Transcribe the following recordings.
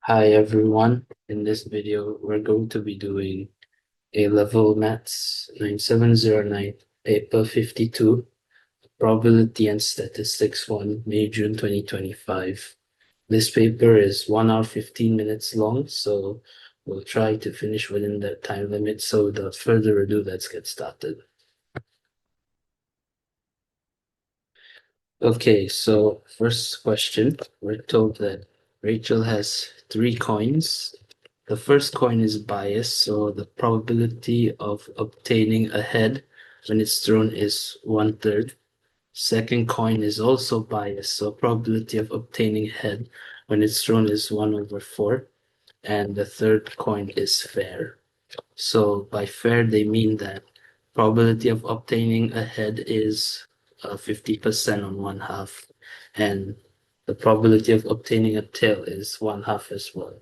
Hi everyone. In this video, we're going to be doing A-Level Maths 9709, Paper 52, Probability and Statistics 1, May, June 2025. This paper is 1 hour 15 minutes long, so we'll try to finish within that time limit. So without further ado, let's get started. Okay, so first question, we're told that Rachel has 3 coins. The first coin is biased, so the probability of obtaining a head when it's thrown is 1/3. Second coin is also biased, so probability of obtaining head when it's thrown is 1/4. And the third coin is fair. So by fair, they mean that probability of obtaining a head is 50% on one half, and the probability of obtaining a tail is one half as well.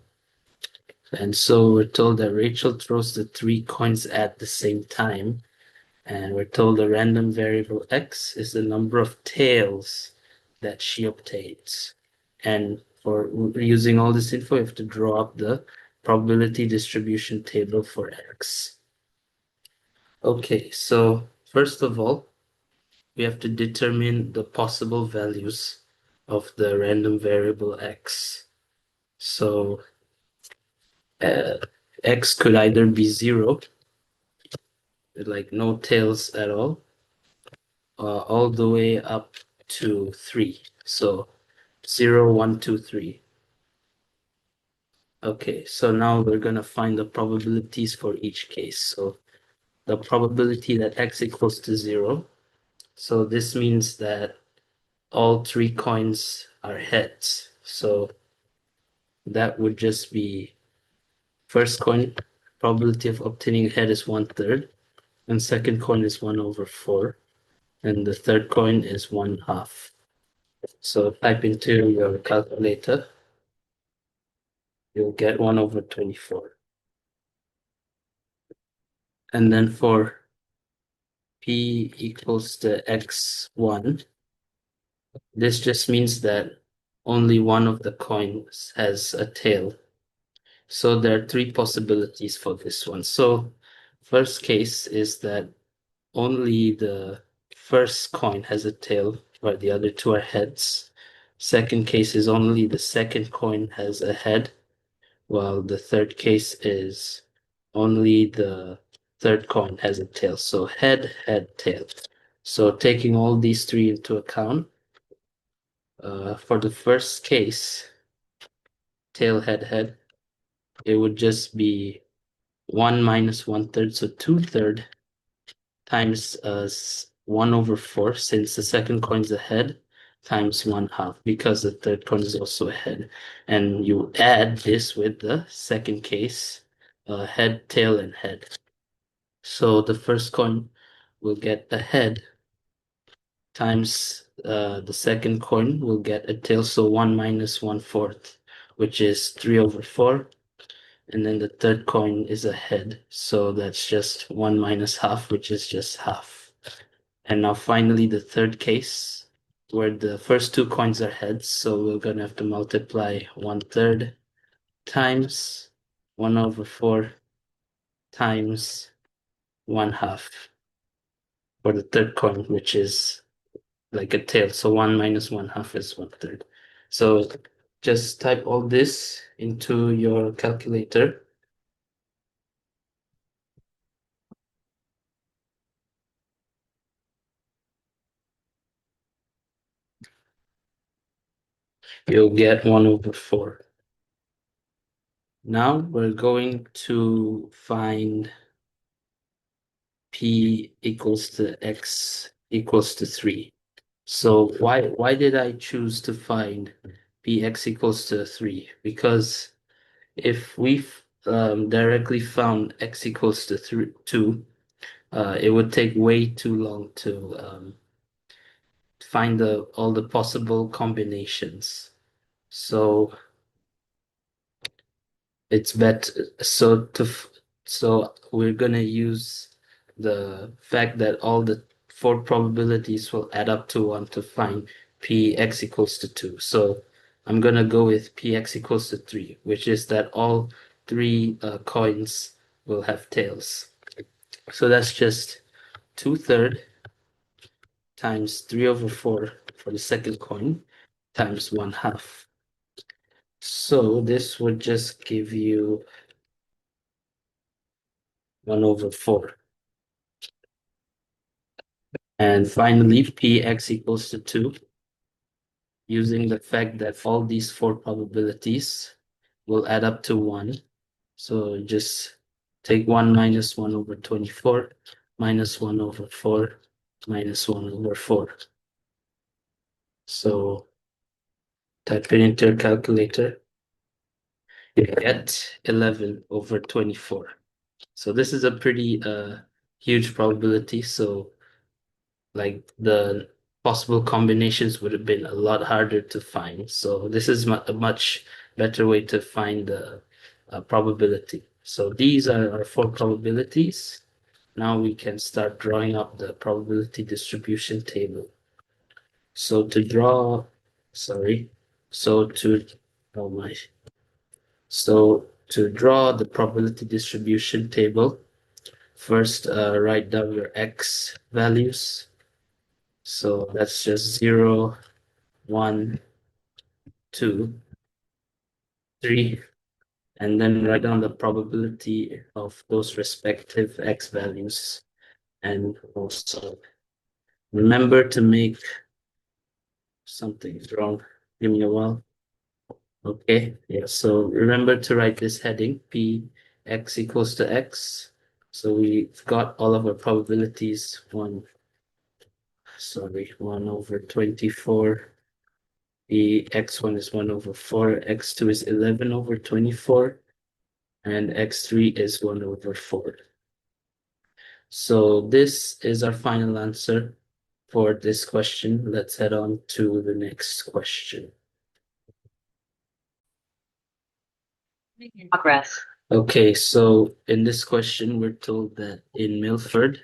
And so we're told that Rachel throws the 3 coins at the same time, and we're told the random variable x is the number of tails that she obtains. And for using all this info, you have to draw up the probability distribution table for x. Okay, so first of all, we have to determine the possible values of the random variable x. So x could either be 0, like no tails at all the way up to 3. So 0, 1, 2, 3. Okay, so now we're going to find the probabilities for each case. So the probability that x equals to 0. So this means that all 3 coins are heads. So that would just be first coin, probability of obtaining a head is 1/3, and second coin is 1/4, and the third coin is 1/2. So type into your calculator, you'll get 1/24. And then for P equals to X1, this just means that only one of the coins has a tail. So there are 3 possibilities for this one. So first case is that only the first coin has a tail, while the other 2 are heads. Second case is only the second coin has a head, while the third case is only the third coin has a tail. So head, head, tail. So taking all these 3 into account, for the first case, tail, head, head, it would just be 1 minus 1/3, so 2/3 times 1/4, since the second coin's a head, times 1/2, because the third coin is also a head. And you add this with the second case, head, tail, and head. So the first coin will get a head times the second coin will get a tail, so 1 minus 1/4, which is 3/4. And then the third coin is a head, so that's just 1 minus half, which is just half. And now finally the third case, where the first 2 coins are heads, so we're gonna have to multiply 1/3 times 1/4 times 1/2 for the third coin, which is like a tail. So 1 minus 1/2 is 1/3. So just type all this into your calculator. You'll get 1/4. Now we're going to find P equals to X equals to 3. So why did I choose to find Px equals to 3? Because if we've directly found x equals to 2, it would take way too long to find all the possible combinations. So it's better. So we're gonna use the fact that all the 4 probabilities will add up to 1 to find Px equals to 2. So I'm gonna go with px equals to 3, which is that all three coins will have tails. So that's just 2/3 times 3/4 for the second coin times 1/2. So this would just give you 1/4. And finally, px equals to 2, using the fact that all these four probabilities will add up to 1. So just take 1 minus 1/24 minus 1/4 minus 1/4. So type it into your calculator. You get 11/24. So this is a pretty huge probability. So like the possible combinations would have been a lot harder to find. So this is a much better way to find the probability. So these are our four probabilities. Now we can start drawing up the probability distribution table. So to draw, sorry, so to, oh my. So to draw the probability distribution table, first write down your x values. So that's just 0, 1, 2, 3, and then write down the probability of those respective x values. And also remember to make something's wrong. Give me a while. Okay, yeah, so remember to write this heading, P x equals to x. So we've got all of our probabilities, 1/24. The x1 is 1/4, x2 is 11/24, and x3 is 1/4. So this is our final answer for this question. Let's head on to the next question. Progress. Okay, so in this question, we're told that in Milford,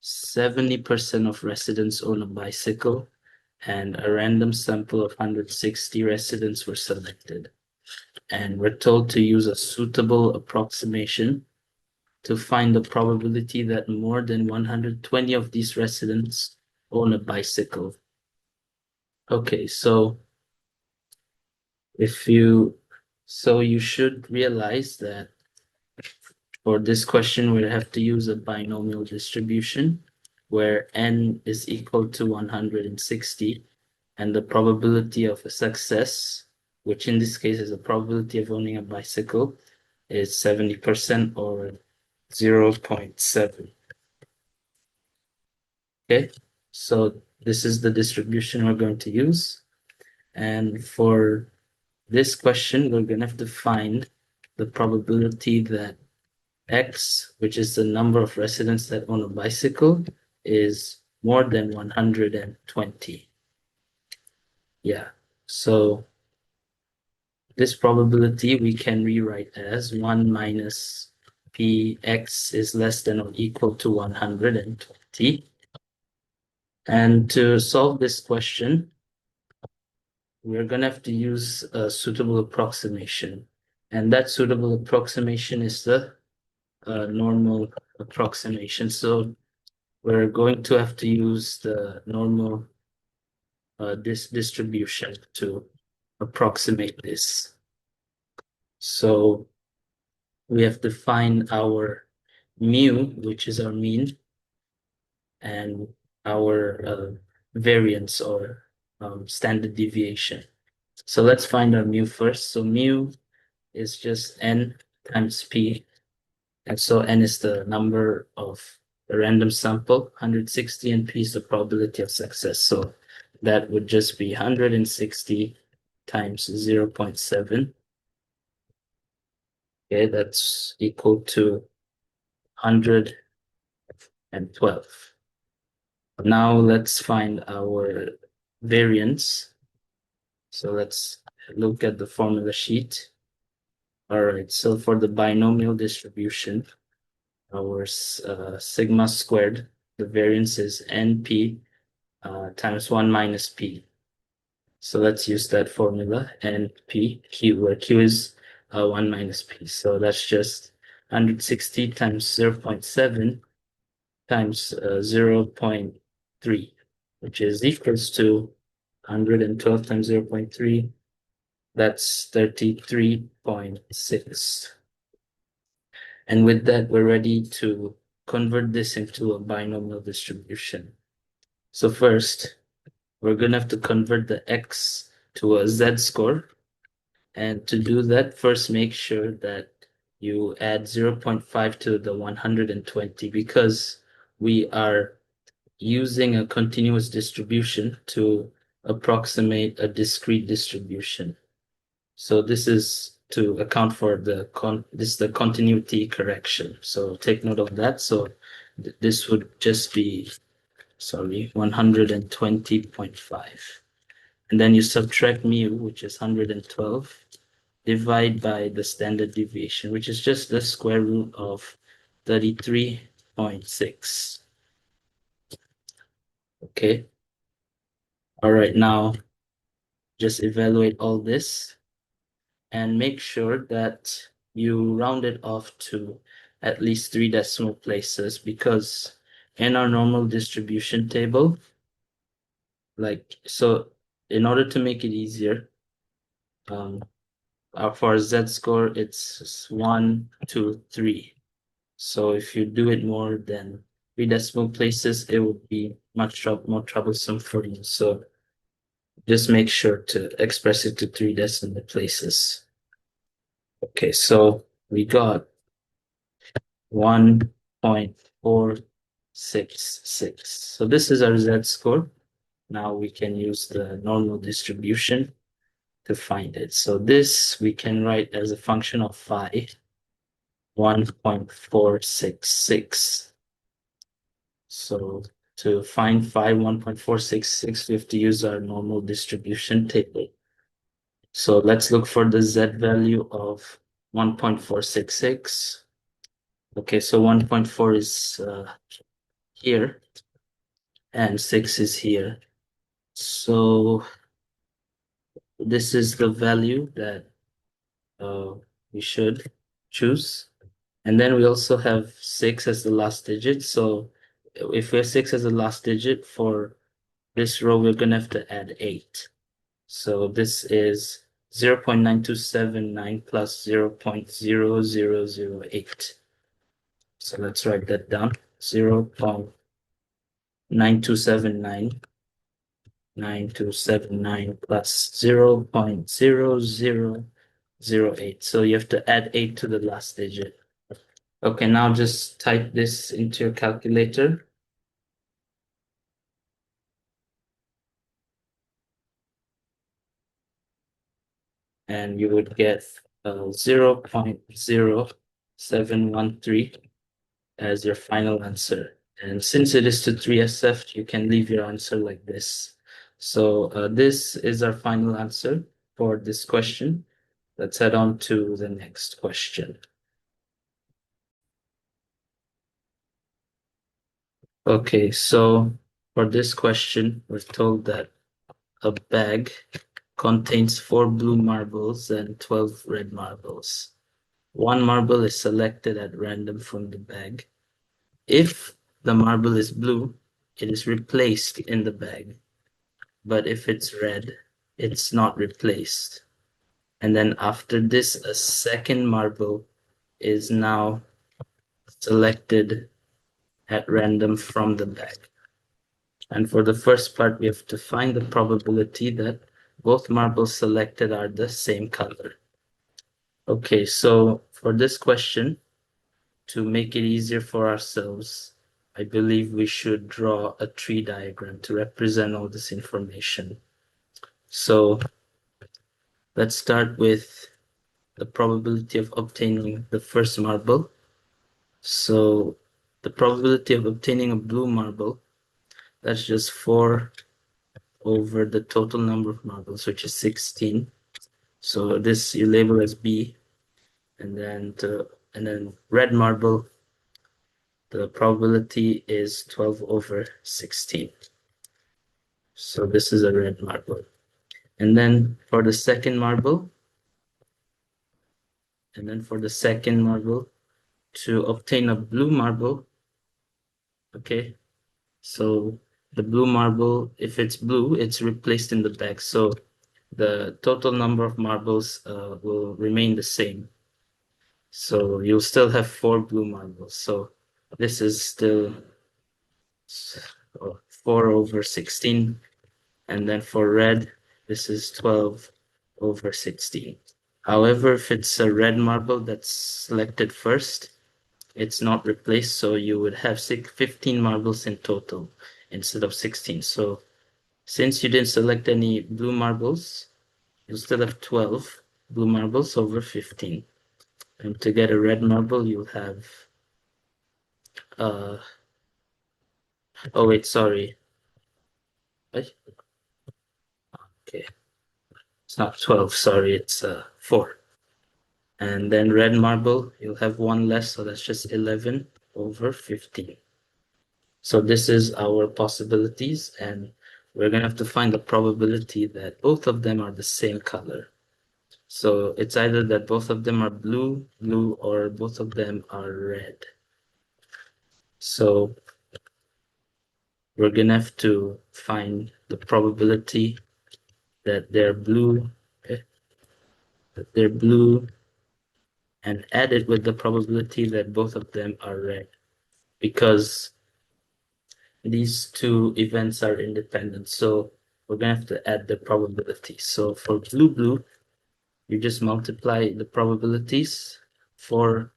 70% of residents own a bicycle, and a random sample of 160 residents were selected. And we're told to use a suitable approximation to find the probability that more than 120 of these residents own a bicycle. Okay, so you should realize that for this question, we'll have to use a binomial distribution where n is equal to 160, and the probability of a success, which in this case is the probability of owning a bicycle, is 70% or 0.7. Okay, so this is the distribution we're going to use. And for this question, we're going to have to find the probability that x, which is the number of residents that own a bicycle, is more than 120. Yeah, so this probability we can rewrite as 1 minus px is less than or equal to 120. And to solve this question, we're going to have to use a suitable approximation. And that suitable approximation is the normal approximation. So we're going to have to use the normal this distribution to approximate this. So we have to find our mu, which is our mean, and our variance or standard deviation. So let's find our mu first. So mu is just n times p. And so n is the number of the random sample, 160, and p is the probability of success. So that would just be 160 times 0.7. Okay, that's equal to 112. Now let's find our variance. So let's look at the formula sheet. All right, so for the binomial distribution, our sigma squared, the variance is np times 1 minus p. So let's use that formula, and Q, where Q is 1 minus P. So that's just 160 times 0.7 times 0.3, which is equals to 112 times 0.3. That's 33.6. And with that, we're ready to convert this into a binomial distribution. So first, we're going to have to convert the x to a z-score. And to do that, first make sure that you add 0.5 to the 120, because we are using a continuous distribution to approximate a discrete distribution. So this is to account for the continuity correction. So take note of that. So this would just be, 120.5. And then you subtract mu, which is 112, divide by the standard deviation, which is just the square root of 33.6. Okay. All right, now just evaluate all this and make sure that you round it off to at least 3 decimal places, because in our normal distribution table, so in order to make it easier, for our z-score, it's 1, 2, 3. So if you do it more than 3 decimal places, it would be much more troublesome for you. So just make sure to express it to 3 decimal places. Okay, so we got 1.466. So this is our z-score. Now we can use the normal distribution to find it. So this we can write as a function of phi, 1.466. So to find phi 1.466, we have to use our normal distribution table. So let's look for the z value of 1.466. Okay, so 1.4 is here, and 6 is here. So this is the value that we should choose. And then we also have 6 as the last digit. So if we have 6 as the last digit for this row, we're going to have to add 8. So this is 0.9279 plus 0.0008. So let's write that down. 0.9279 plus 0.0008. So you have to add 8 to the last digit. Okay, now just type this into your calculator. And you would get 0.0713 as your final answer. And since it is to 3SF, you can leave your answer like this. So this is our final answer for this question. Let's head on to the next question. Okay, so for this question, we're told that a bag contains 4 blue marbles and 12 red marbles. 1 marble is selected at random from the bag. If the marble is blue, it is replaced in the bag. But if it's red, it's not replaced. And then after this, a second marble is now selected at random from the bag. And for the first part, we have to find the probability that both marbles selected are the same color. Okay, so for this question, to make it easier for ourselves, I believe we should draw a tree diagram to represent all this information. So let's start with the probability of obtaining the first marble. So the probability of obtaining a blue marble, that's just 4 over the total number of marbles, which is 16. So this you label as B. And then red marble, the probability is 12 over 16. So this is a red marble. And then for the second marble, to obtain a blue marble, okay, so the blue marble, if it's blue, it's replaced in the bag. So the total number of marbles will remain the same. So you'll still have 4 blue marbles. So this is still 4 over 16. And then for red, this is 12 over 16. However, if it's a red marble that's selected first, it's not replaced. So you would have 15 marbles in total instead of 16. So since you didn't select any blue marbles, you still have 12 blue marbles over 15. And to get a red marble, you'll have, oh wait, sorry. Okay, it's not 12, sorry, it's 4. And then red marble, you'll have 1 less, so that's just 11 over 15. So this is our possibilities, and we're gonna have to find the probability that both of them are the same color. So it's either that both of them are blue, or both of them are red. So we're gonna have to find the probability that they're blue, and add it with the probability that both of them are red, because these two events are independent. So we're gonna have to add the probability. So for blue, you just multiply the probabilities for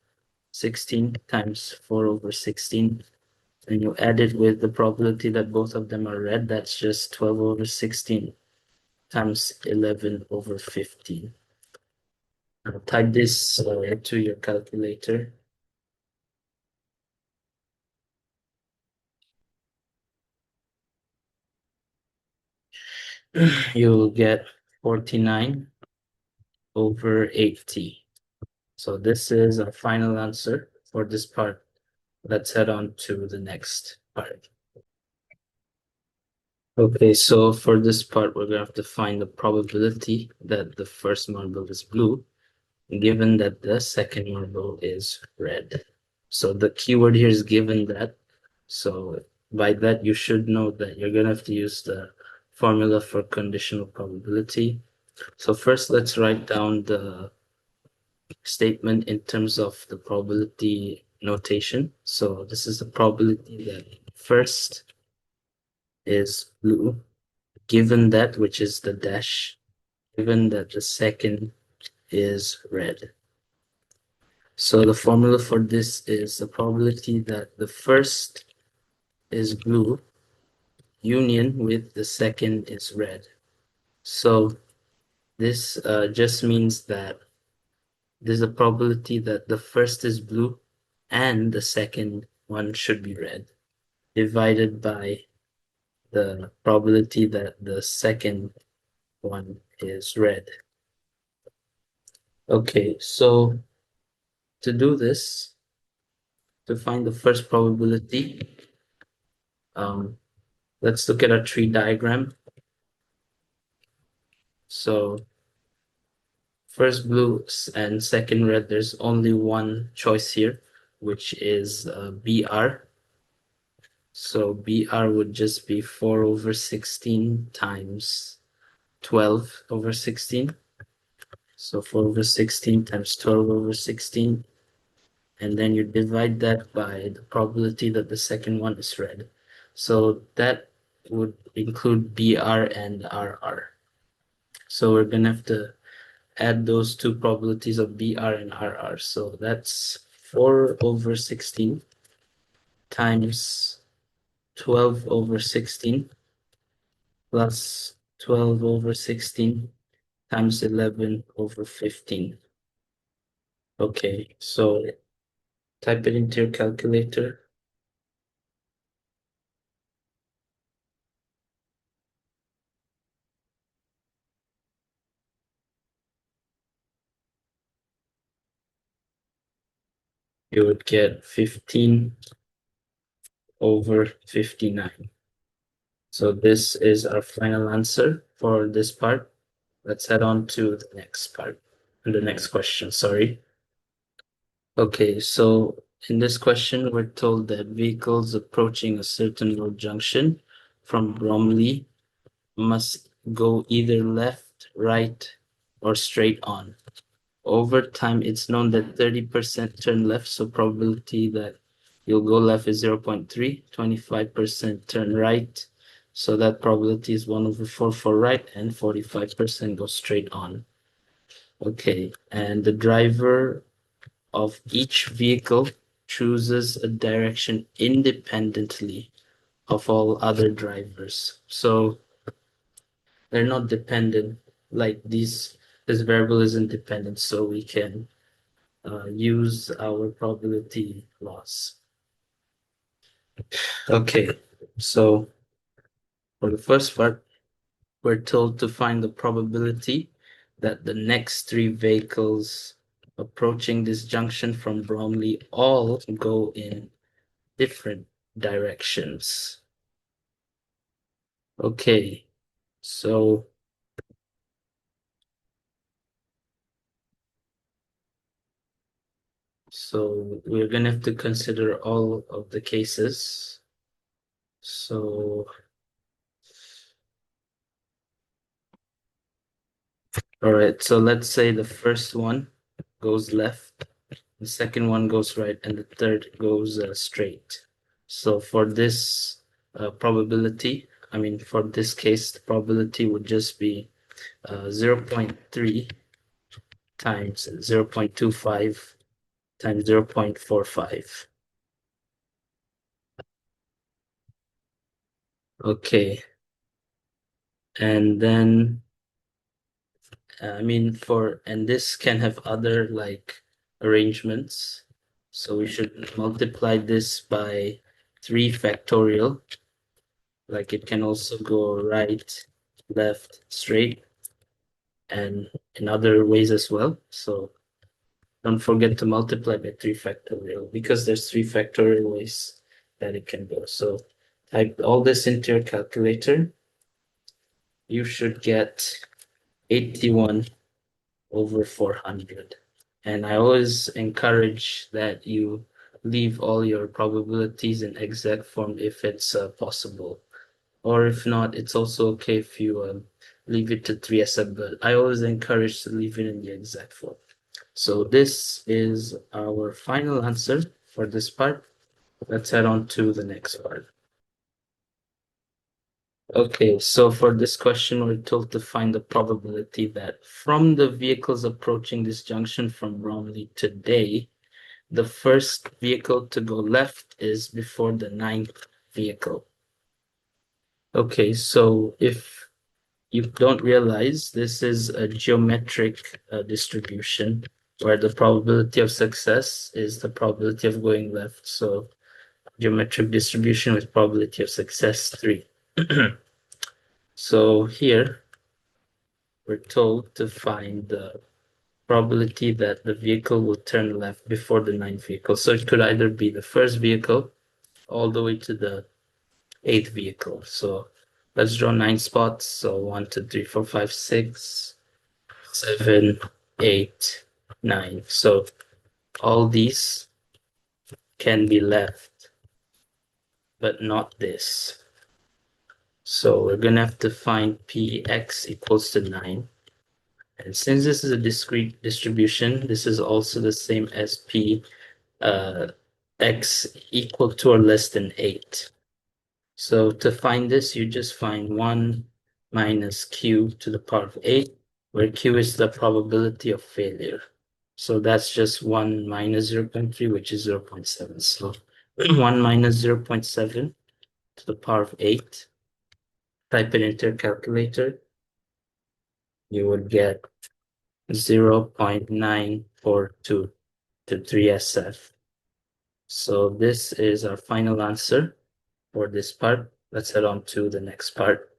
16 times 4 over 16, and you add it with the probability that both of them are red. That's just 12 over 16 times 11 over 15. Now type this into your calculator. You'll get 49 over 80. So this is our final answer for this part. Let's head on to the next part. Okay, so for this part, we're gonna have to find the probability that the first marble is blue, given that the second marble is red. So the keyword here is given that. So by that, you should know that you're gonna have to use the formula for conditional probability. So first, let's write down the statement in terms of the probability notation. So this is the probability that first is blue, given that, which is the dash, given that the second is red. So the formula for this is the probability that the first is blue union with the second is red. So this just means that there's a probability that the first is blue and the second one should be red, divided by the probability that the second one is red. Okay, so to do this, to find the first probability, let's look at a tree diagram. So first blue and second red, there's only one choice here, which is BR. So BR would just be 4 over 16 times 12 over 16. So 4 over 16 times 12 over 16. And then you divide that by the probability that the second one is red. So that would include BR and RR. So we're going to have to add those two probabilities of BR and RR. So that's 4 over 16 times 12 over 16 plus 12 over 16 times 11 over 15. Okay, so type it into your calculator. You would get 15 over 59. So this is our final answer for this part. Let's head on to the next part, the next question, sorry. Okay, so in this question, we're told that vehicles approaching a certain road junction from Bromley must go either left, right, or straight on. Over time, it's known that 30% turn left, so probability that you'll go left is 0.3, 25% turn right, so that probability is 1/4 for right, and 45% go straight on. Okay, and the driver of each vehicle chooses a direction independently of all other drivers. So they're not dependent, like this variable isn't dependent, so we can use our probability laws. Okay, so for the first part, we're told to find the probability that the next three vehicles approaching this junction from Bromley all go in different directions. Okay, so we're gonna have to consider all of the cases. So, all right, so let's say the first one goes left, the second one goes right, and the third goes straight. So for this probability, for this case, the probability would just be 0.3 times 0.25 times 0.45. Okay, and then and this can have other like arrangements. So we should multiply this by 3 factorial. Like it can also go right, left, straight, and in other ways as well. So don't forget to multiply by 3 factorial because there's 3 factorial ways that it can go. So type all this into your calculator. You should get 81/400. And I always encourage that you leave all your probabilities in exact form if it's possible. Or if not, it's also okay if you leave it to 3SF, but I always encourage to leave it in the exact form. So this is our final answer for this part. Let's head on to the next part. Okay, so for this question, we're told to find the probability that from the vehicles approaching this junction from Bromley today, the first vehicle to go left is before the 9th vehicle. Okay, so if you don't realize, this is a geometric distribution where the probability of success is the probability of going left. So geometric distribution with probability of success 3. So here we're told to find the probability that the vehicle will turn left before the 9th vehicle. So it could either be the first vehicle all the way to the 8th vehicle. So let's draw 9 spots. So 1, 2, 3, 4, 5, 6, 7, 8, 9. So all these can be left, but not this. So we're gonna have to find Px equals to 9. And since this is a discrete distribution, this is also the same as P x equal to or less than 8. So to find this, you just find 1 minus q to the power of 8, where q is the probability of failure. So that's just 1 minus 0.3, which is 0.7. So 1 minus 0.7 to the power of 8. Type it into your calculator. You would get 0.942 to 3SF. So this is our final answer for this part. Let's head on to the next part.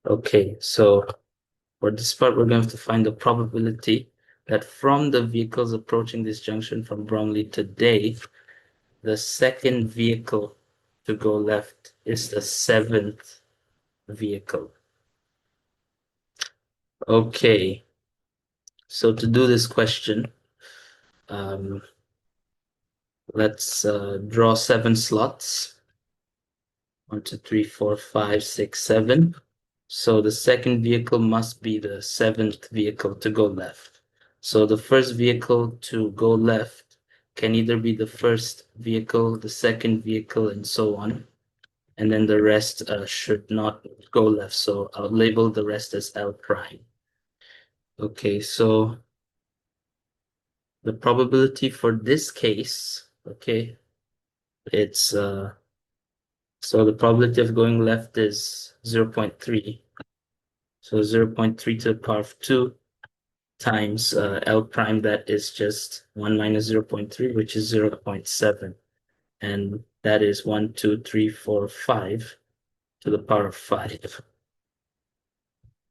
Okay, so for this part, we're going to have to find the probability that from the vehicles approaching this junction from Bromley today, the second vehicle to go left is the 7th vehicle. Okay, so to do this question, um, let's draw 7 slots. 1, 2, 3, 4, 5, 6, 7. So the second vehicle must be the seventh vehicle to go left. So the first vehicle to go left can either be the first vehicle, the second vehicle, and so on. And then the rest should not go left. So I'll label the rest as L prime. Okay, so the probability for this case, okay, it's so the probability of going left is 0.3. So 0.3 to the power of 2 times L prime, that is just 1 minus 0.3, which is 0.7. And that is 1, 2, 3, 4, 5 to the power of 5.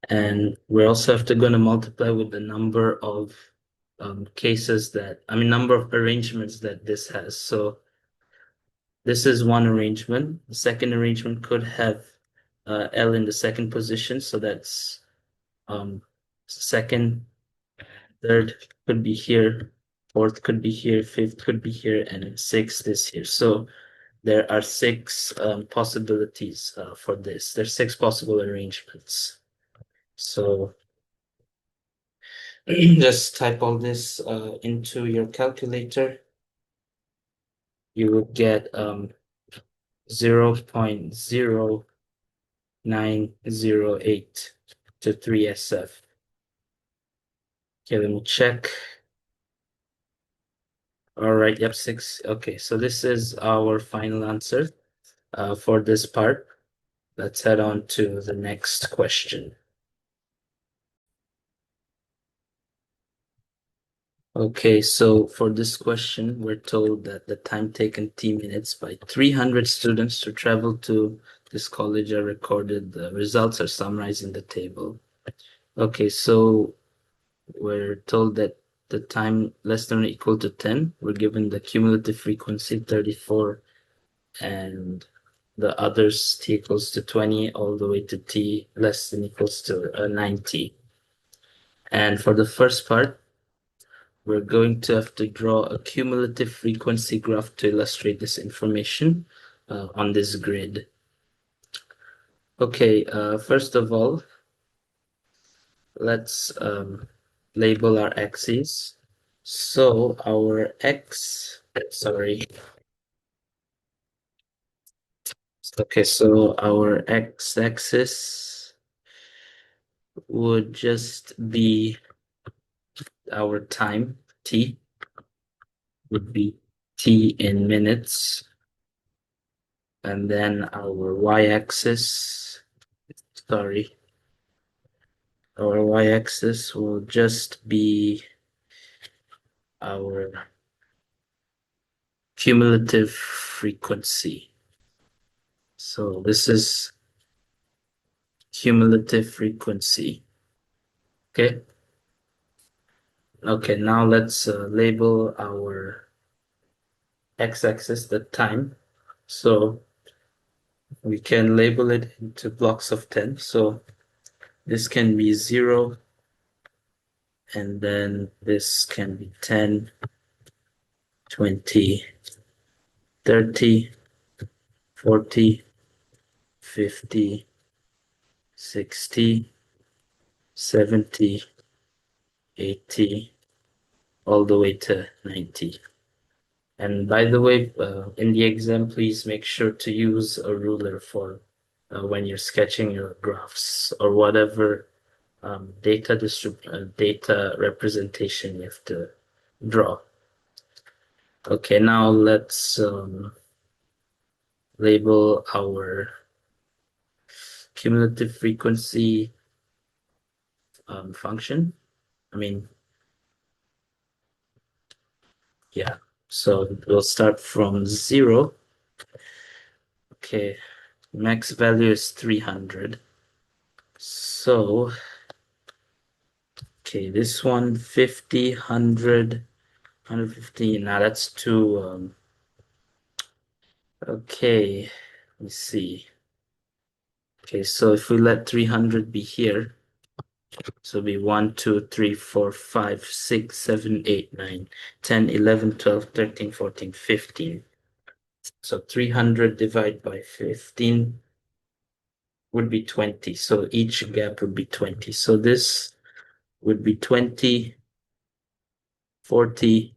And we're also going to multiply with the number of cases number of arrangements that this has. So this is one arrangement. The second arrangement could have L in the second position. So that's second, third could be here, fourth could be here, fifth could be here, and sixth is here. So there are 6 possibilities for this. There's 6 possible arrangements. So just type all this into your calculator. You would get 0.0908 to 3SF. Okay, let me check. All right, yep, 6. Okay, so this is our final answer for this part. Let's head on to the next question. Okay, so for this question, we're told that the time taken T minutes by 300 students to travel to this college are recorded. The results are summarized in the table. Okay, so we're told that the time less than or equal to 10, we're given the cumulative frequency 34, and the others T equals to 20 all the way to T less than equals to 90. And for the first part, we're going to have to draw a cumulative frequency graph to illustrate this information on this grid. Okay, first of all, let's label our axes. So our so our x-axis would just be our time, t, would be t in minutes. And then our y-axis, our y-axis will just be our cumulative frequency. So this is cumulative frequency. Okay. Okay, now let's label our x-axis, the time. So we can label it into blocks of 10. So this can be 0, and then this can be 10, 20, 30, 40, 50, 60, 70, 80, all the way to 90. And by the way, in the exam, please make sure to use a ruler for when you're sketching your graphs or whatever data representation you have to draw. Okay, now let's label our cumulative frequency function. Yeah, so we'll start from 0. Okay, max value is 300. So, okay, this one, 50, 100, 150. Now that's too, okay, let's see. Okay, so if we let 300 be here, So it'll be 1, 2, 3, 4, 5, 6, 7, 8, 9, 10, 11, 12, 13, 14, 15. So 300 divided by 15 would be 20. So each gap would be 20. So this would be 20, 40,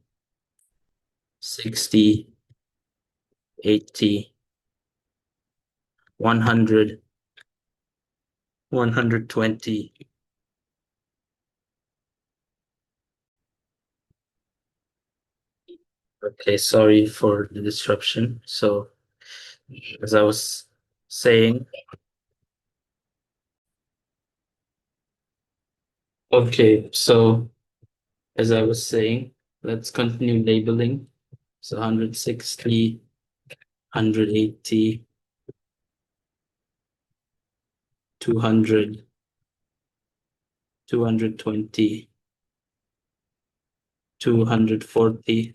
60, 80, 100, 120. Okay, sorry for the disruption. So as I was saying, okay, so as I was saying, let's continue labeling. So 160, 180, 200, 220, 240,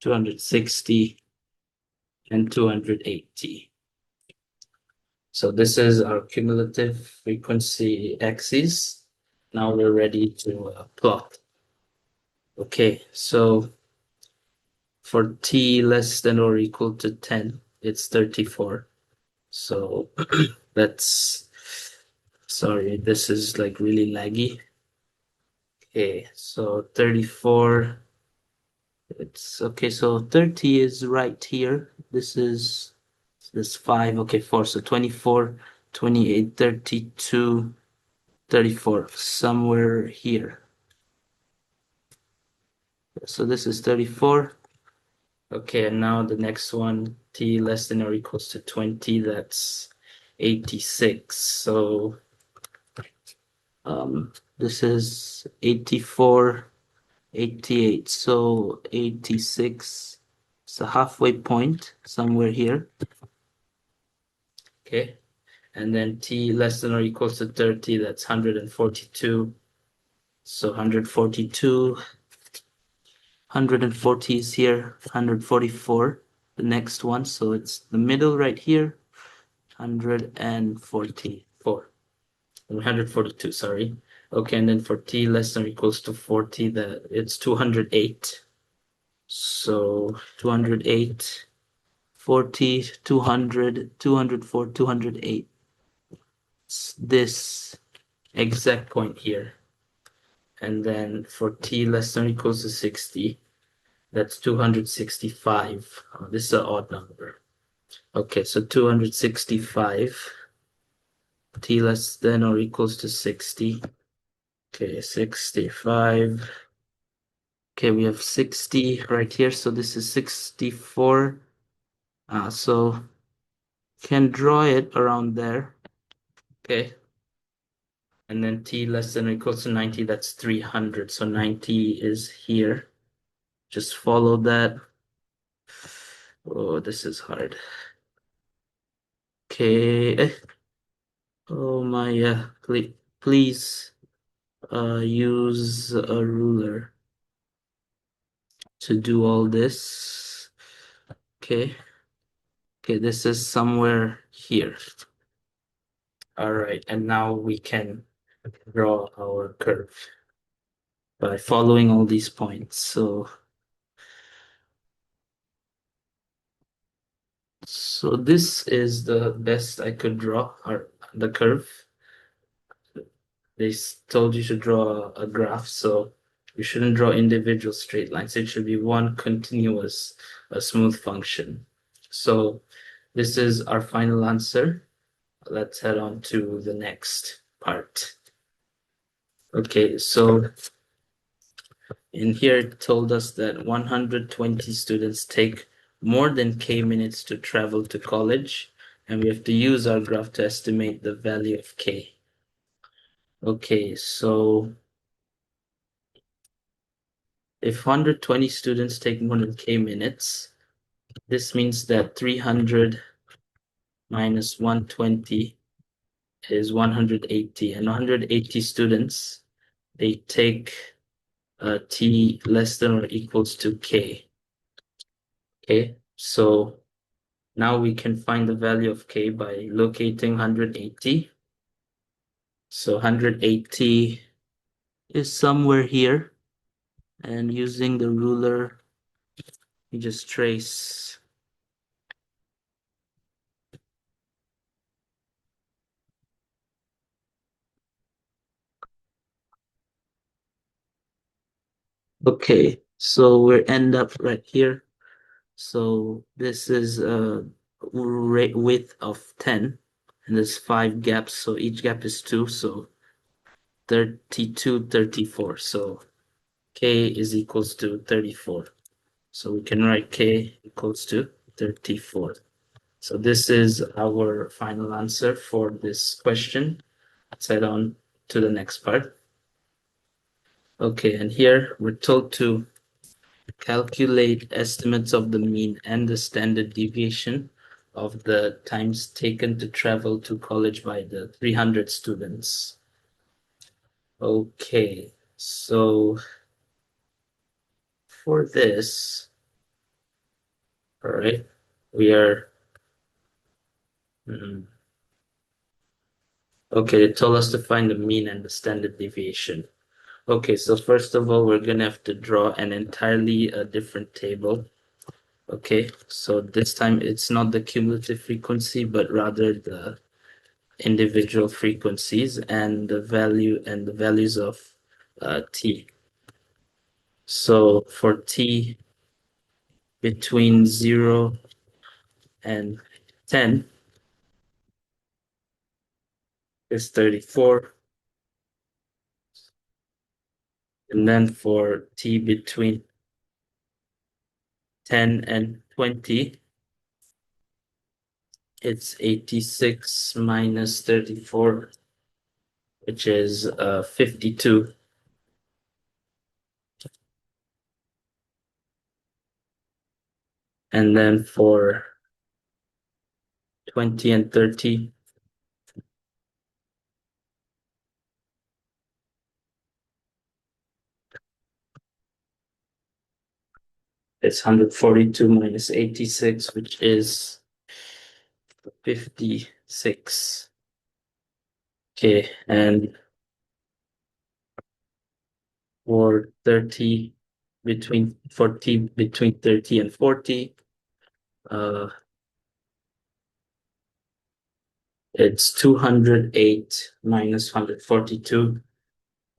260, and 280. So this is our cumulative frequency axis. Now we're ready to plot. Okay, so for t less than or equal to 10, it's 34. So that's, sorry, this is like really laggy. Okay, so 34, it's okay, so 30 is right here. This is this 5, okay, 4, so 24, 28, 32, 34, somewhere here. So this is 34. Okay, and now the next one, t less than or equals to 20, that's 86. So this is 84, 88. So 86 is a halfway point somewhere here. Okay, and then t less than or equals to 30, that's 142. So 142, 140 is here, 144, the next one. So it's the middle right here, 144. 142, sorry. Okay, and then for t less than or equals to 40, that it's 208. So 208, 40, 200, 204, 208. It's this exact point here. And then for t less than or equals to 60, that's 265. Oh, this is an odd number. Okay, so 265, t less than or equals to 60. Okay, 65. Okay, we have 60 right here, so this is 64. So can draw it around there. Okay. And then t less than or equals to 90, that's 300. So 90 is here. Just follow that. Oh, this is hard. Okay. Oh my, please use a ruler to do all this. Okay. Okay, this is somewhere here. All right, and now we can draw our curve by following all these points. So this is the best I could draw, the curve. They told you to draw a graph, so you shouldn't draw individual straight lines. It should be one continuous, a smooth function. So this is our final answer. Let's head on to the next part. Okay, so in here it told us that 120 students take more than k minutes to travel to college, and we have to use our graph to estimate the value of k. Okay, so if 120 students take more than k minutes, this means that 300 minus 120 is 180, and 180 students, they take t less than or equals to k. Okay, so now we can find the value of k by locating 180. So 180 is somewhere here. And using the ruler, you just trace. Okay, so we end up right here. So this is a width of 10, and there's 5 gaps, so each gap is 2, so 32, 34. So K is equals to 34. So we can write K equals to 34. So this is our final answer for this question. Let's head on to the next part. Okay, and here we're told to calculate estimates of the mean and the standard deviation of the times taken to travel to college by the 300 students. Okay, so for this, all right, we are, okay, they told us to find the mean and the standard deviation. Okay, so first of all, we're gonna have to draw an entirely different table. Okay, so this time it's not the cumulative frequency, but rather the individual frequencies and the values of t. So for t between 0 and 10 is 34. And then for t between 10 and 20, it's 86 minus 34, which is 52. And then for 20 and 30, it's 142 minus 86, which is 56. Okay, and for 30 between 30 and 40, uh it's 208 minus 142,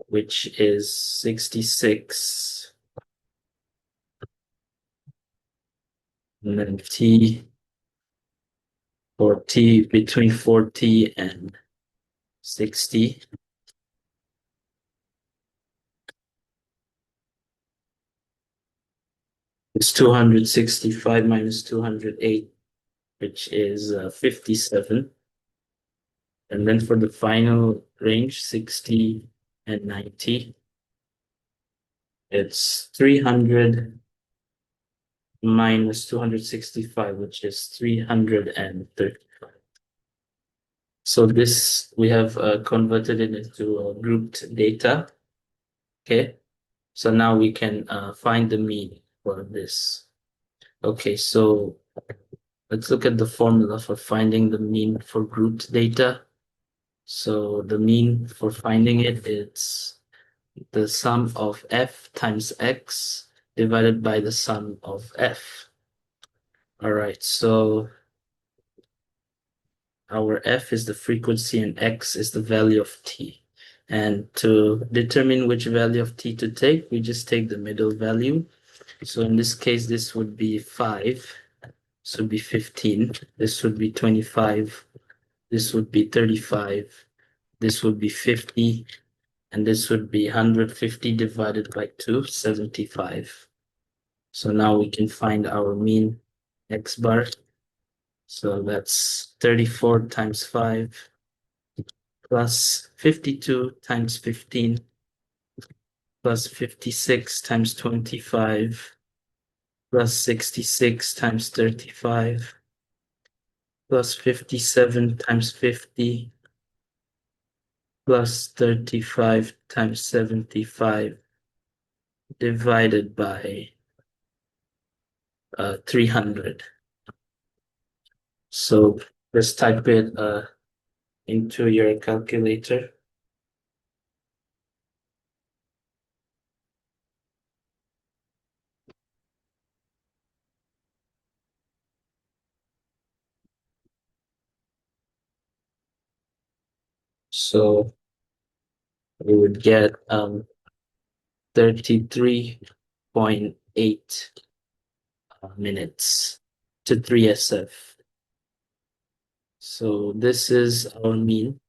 which is 66. And then t between 40 and 60, it's 265 minus 208, which is 57. And then for the final range, 60 and 90, it's 300 minus 265, which is 335. So this, we have converted it into grouped data. Okay, so now we can find the mean for this. Okay, so let's look at the formula for finding the mean for grouped data. So the mean for finding it, it's the sum of f times x divided by the sum of f. All right, so our f is the frequency and x is the value of t. And to determine which value of t to take, we just take the middle value. So in this case, this would be 5. This would be 15. This would be 25. This would be 35. This would be 50. And this would be 150 divided by 2, 75. So now we can find our mean x bar. So that's 34 times 5 plus 52 times 15 plus 56 times 25 plus 66 times 35 plus 57 times 50 plus 35 times 75 divided by 300. So let's type it into your calculator. So we would get 33.8 minutes to 3SF. So this is our mean.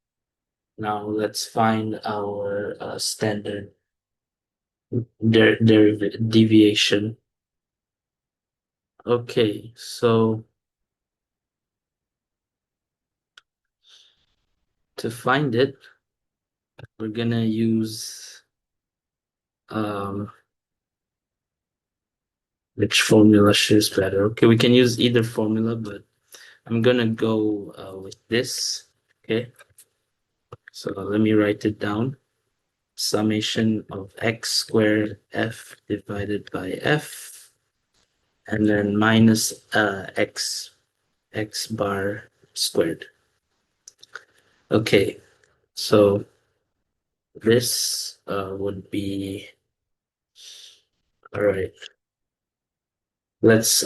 Now let's find our standard deviation. Okay, so to find it, we're gonna use which formula is better? Okay, we can use either formula, but I'm gonna go with this. Okay, so let me write it down. Summation of x squared f divided by f, and then minus x bar squared. Okay, so this would be, all right. Let's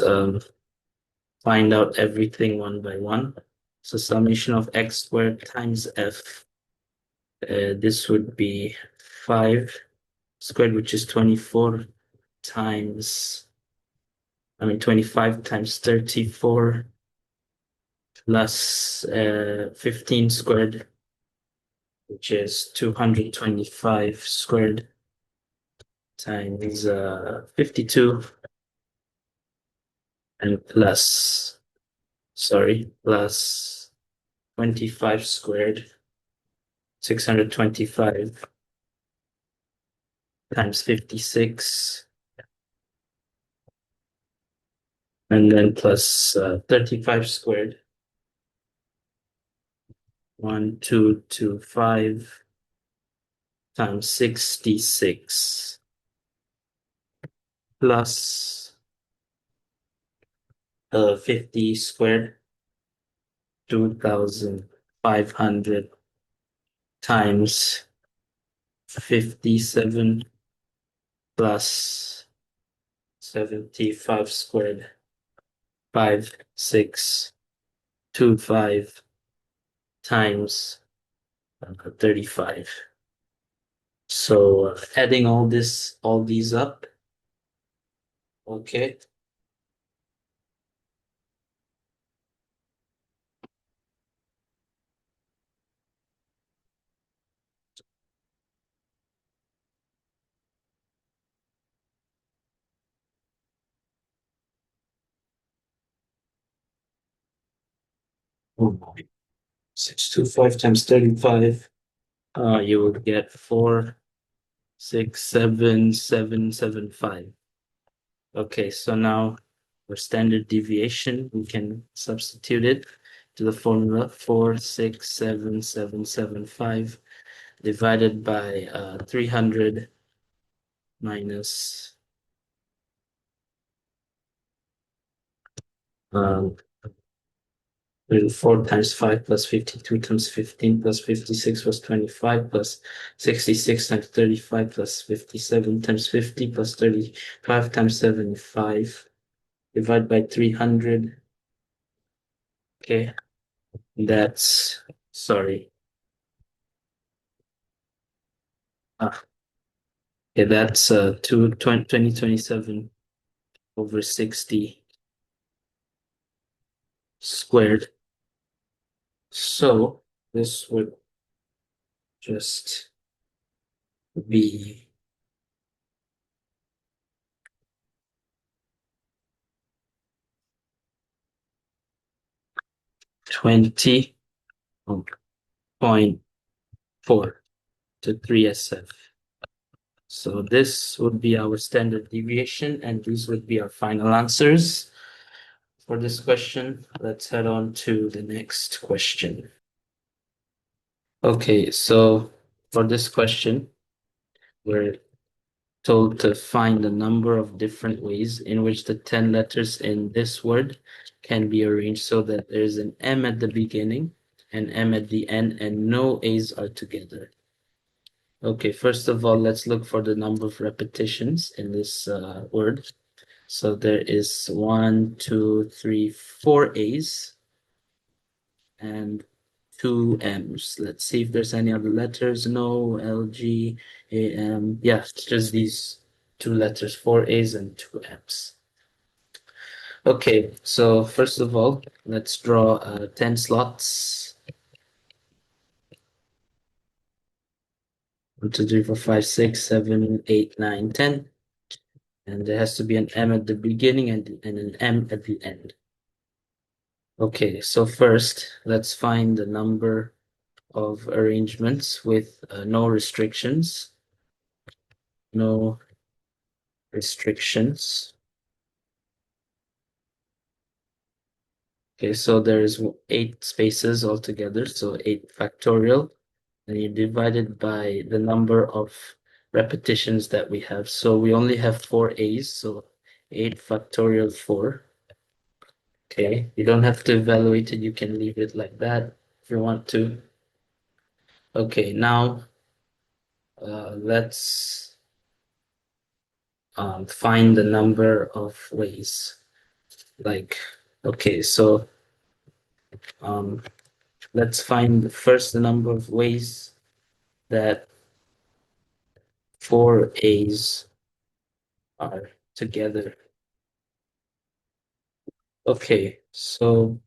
find out everything one by one. So summation of x squared times f. This would be 5 squared, which is 24 times, 25 times 34 plus 15 squared, which is 225 squared times 52 and plus 25 squared, 625 times 56, and then plus 35 squared, 1225 times 66 plus 50 squared, 2500 times 57 plus 75 squared, 5625 times 35. So adding all these up, okay. Oh boy. 625 times 35, you will get 467,775. Okay, so now for standard deviation, we can substitute it to the formula 467,775 divided by 300 minus 34 times 5 plus 52 times 15 plus 56 plus 25 plus 66 times 35 plus 57 times 50 plus 35 times 75 divided by 300. Okay, that's, sorry. Okay, that's 2027 over 60 squared. So this would just be 20.4 to 3SF. So this would be our standard deviation, and these would be our final answers for this question. Let's head on to the next question. Okay, so for this question, we're told to find the number of different ways in which the 10 letters in this word can be arranged so that there's an M at the beginning, an M at the end, and no A's are together. Okay, first of all, let's look for the number of repetitions in this word. So there is 1, 2, 3, 4 A's and two M's. Let's see if there's any other letters. No, L, G, A, M. Yeah, it's just these two letters, four A's and two M's. Okay, so first of all, let's draw 10 slots. 1, 2, 3, 4, 5, 6, 7, 8, 9, 10. And there has to be an M at the beginning and an M at the end. Okay, so first, let's find the number of arrangements with no restrictions. No restrictions. Okay, so there's 8 spaces altogether, so 8 factorial. And you divide it by the number of repetitions that we have. So we only have 4 A's, so 8 factorial 4. Okay, you don't have to evaluate it, you can leave it like that if you want to. Okay, now let's find the number of ways. Like, okay, so um, let's find first the number of ways that 4 A's are together. Okay, so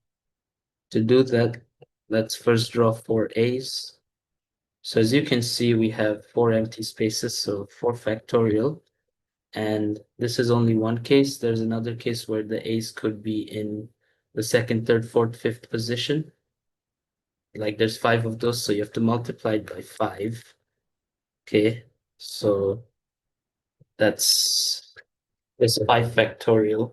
to do that, let's first draw 4 A's. So as you can see, we have 4 empty spaces, so 4 factorial. And this is only one case. There's another case where the A's could be in the second, third, fourth, fifth position. Like there's 5 of those, so you have to multiply it by 5. Okay, so that's 5 factorial,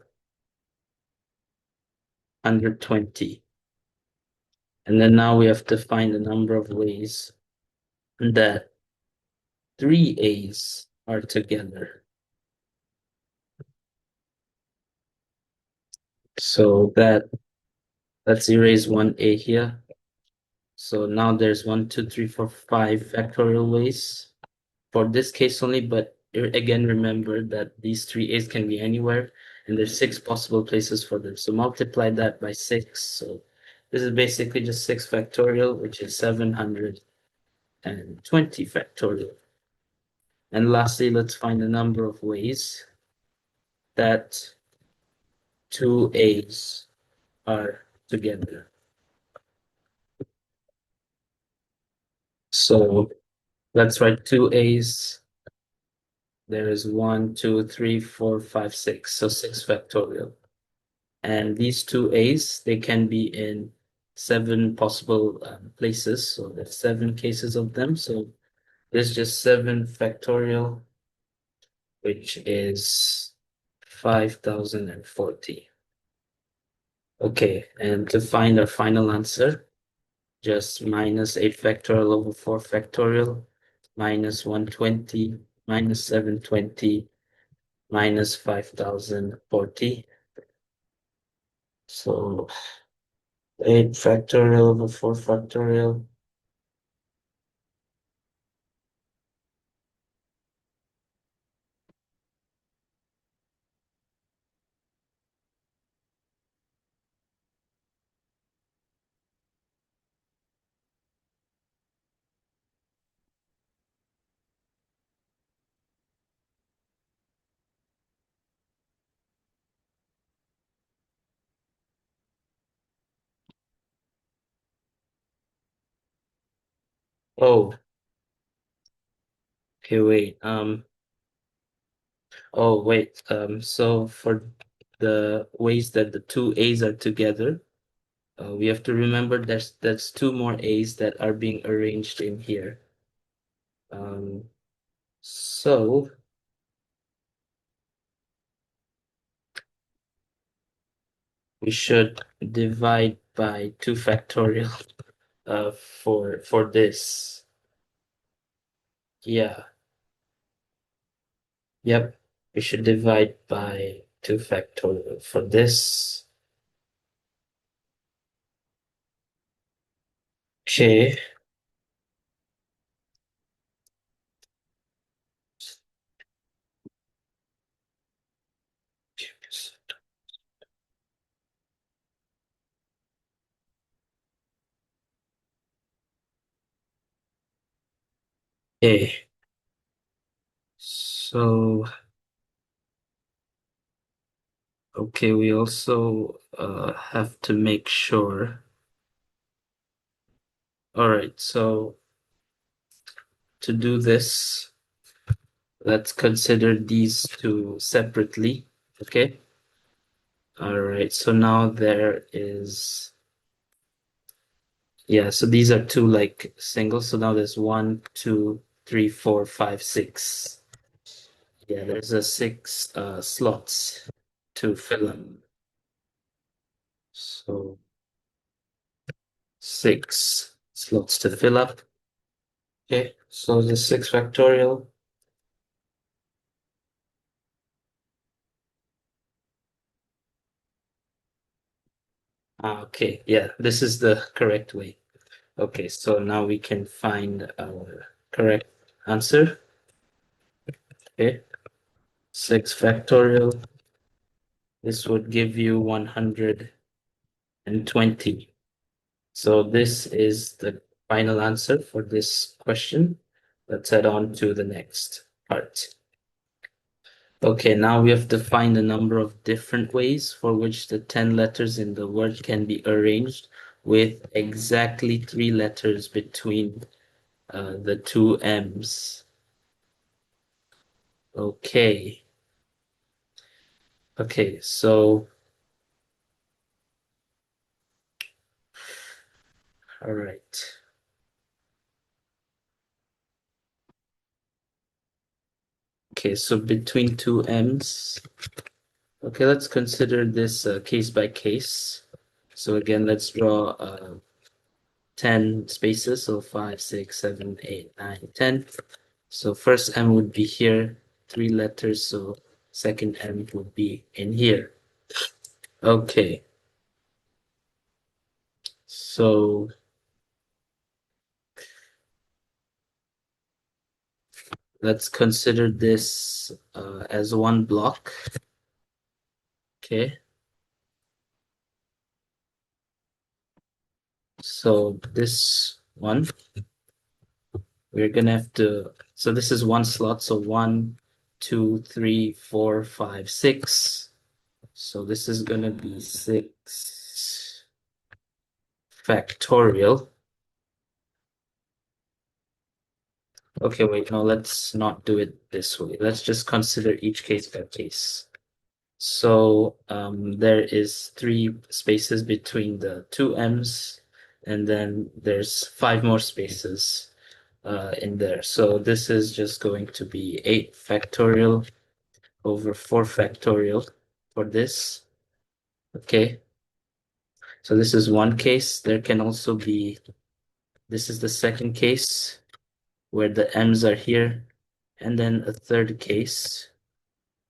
120. And then now we have to find the number of ways that 3 A's are together. So let's erase 1 A here. So now there's 1, 2, 3, 4, 5 factorial ways for this case only, but again, remember that these 3 A's can be anywhere, and there's 6 possible places for them. So multiply that by 6. So this is basically just 6 factorial, which is 720 factorial. And lastly, let's find the number of ways that 2 A's are together. So let's write 2 A's. There is 1, 2, 3, 4, 5, 6. So 6 factorial. And these 2 A's, they can be in 7 possible places. So there's 7 cases of them. So there's just 7 factorial, which is 5040. Okay, and to find our final answer, just minus 8 factorial over 4 factorial, minus 120, minus 720, minus 5040. So 8 factorial over 4 factorial. Oh, okay, wait. Oh, wait. So for the ways that the 2 A's are together, we have to remember there's 2 more A's that are being arranged in here. So we should divide by 2 factorial for this. Yeah. Yep. We should divide by 2 factorial for this. Okay. Okay. So, okay, we also have to make sure. All right, so to do this, let's consider these two separately. Okay. All right, so now there is, yeah, so these are two like singles. So now there's one, two, three, four, five, six. Yeah, there's a six slots to fill up. So six slots to fill up. Okay, so the 6 factorial. Okay, yeah, this is the correct way. Okay, so now we can find our correct answer. Okay, 6 factorial. This would give you 120. So this is the final answer for this question. Let's head on to the next part. Okay, now we have to find a number of different ways for which the 10 letters in the word can be arranged with exactly 3 letters between the two M's. Okay. Okay, so, all right. Okay, so between two M's. Okay, let's consider this case by case. So again, let's draw 10 spaces. So 5, 6, 7, 8, 9, 10. So first M would be here, 3 letters. So second M would be in here. Okay. So let's consider this as one block. Okay. So this one, we're gonna have to, so this is one slot. So 1, 2, 3, 4, 5, 6. So this is gonna be 6 factorial. Okay, wait, no, let's not do it this way. Let's just consider each case by case. So there is 3 spaces between the two M's, and then there's 5 more spaces in there. So this is just going to be 8 factorial over 4 factorial for this. Okay, so this is one case. There can also be, this is the second case where the M's are here, and then a third case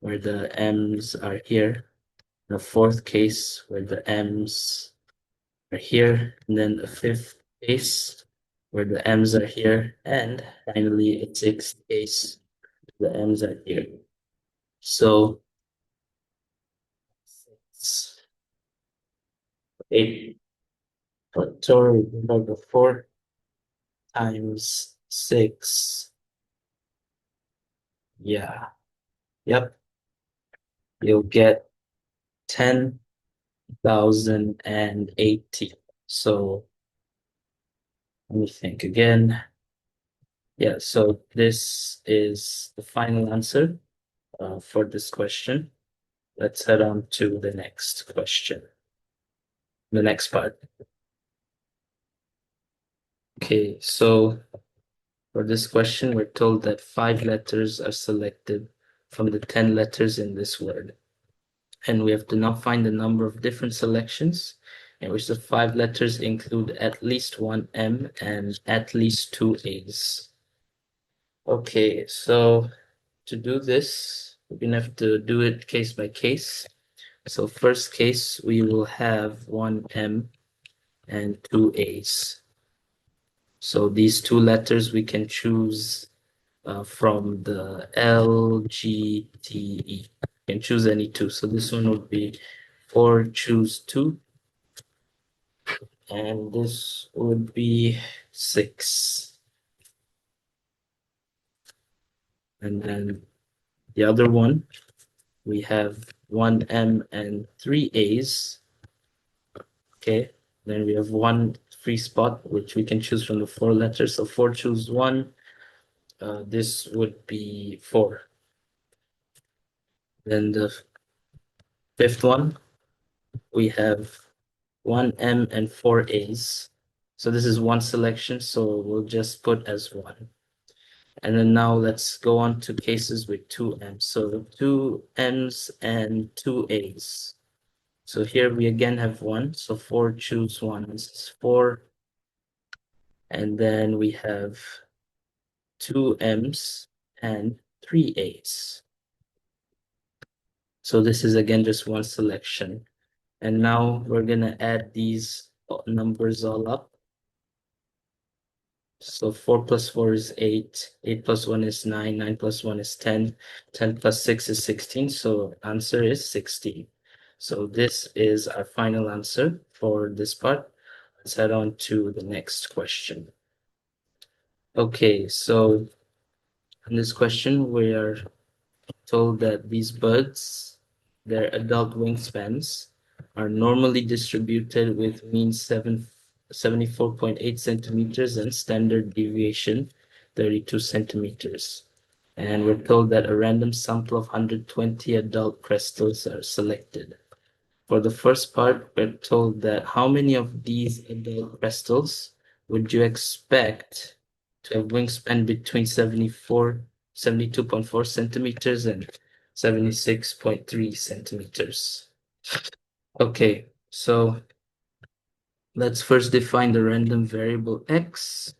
where the M's are here, and a fourth case where the M's are here, and then a fifth case where the M's are here, and finally a sixth case where the M's are here. So it's 8 factorial over 4 times 6. Yeah. Yep. You'll get 10,080. So let me think again. Yeah, so this is the final answer for this question. Let's head on to the next question, the next part. Okay, so for this question, we're told that 5 letters are selected from the 10 letters in this word. And we have to now find the number of different selections in which the 5 letters include at least one M and at least 2 A's. Okay, so to do this, we're gonna have to do it case by case. So first case, we will have one M and 2 A's. So these 2 letters we can choose from the L, G, T, E. You can choose any 2. So this one would be 4, choose 2. And this would be 6. And then the other one, we have 1M and 3 A's. Okay, then we have one free spot, which we can choose from the 4 letters. So 4 choose 1. This would be 4. Then the fifth one, we have 1M and 4 A's. So this is one selection, so we'll just put as 1. And then now let's go on to cases with 2 M's. So 2 M's and 2 A's. So here we again have 1. So 4 choose 1. This is 4. And then we have 2 M's and 3 A's. So this is again just one selection. And now we're gonna add these numbers all up. So 4 plus 4 is 8, 8 plus 1 is 9, 9 plus 1 is 10, 10 plus 6 is 16, so answer is 16. So this is our final answer for this part. Let's head on to the next question. Okay, so in this question, we are told that these birds, their adult wingspans, are normally distributed with mean 74.8 centimeters and standard deviation 32 centimeters. And we're told that a random sample of 120 adult crestals are selected. For the first part, we're told that how many of these adult crestals would you expect to have wingspan between 72.4 centimeters and 76.3 centimeters. Okay, so let's first define the random variable x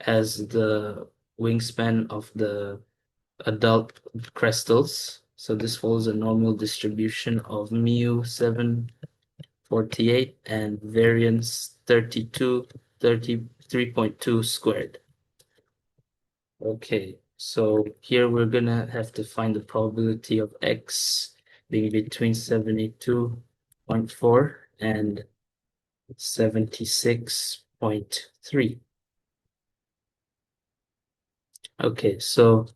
as the wingspan of the adult crestals. So this follows a normal distribution of mu 748 and variance 33.2 squared. Okay, so here we're gonna have to find the probability of x being between 72.4 and 76.3. Okay, so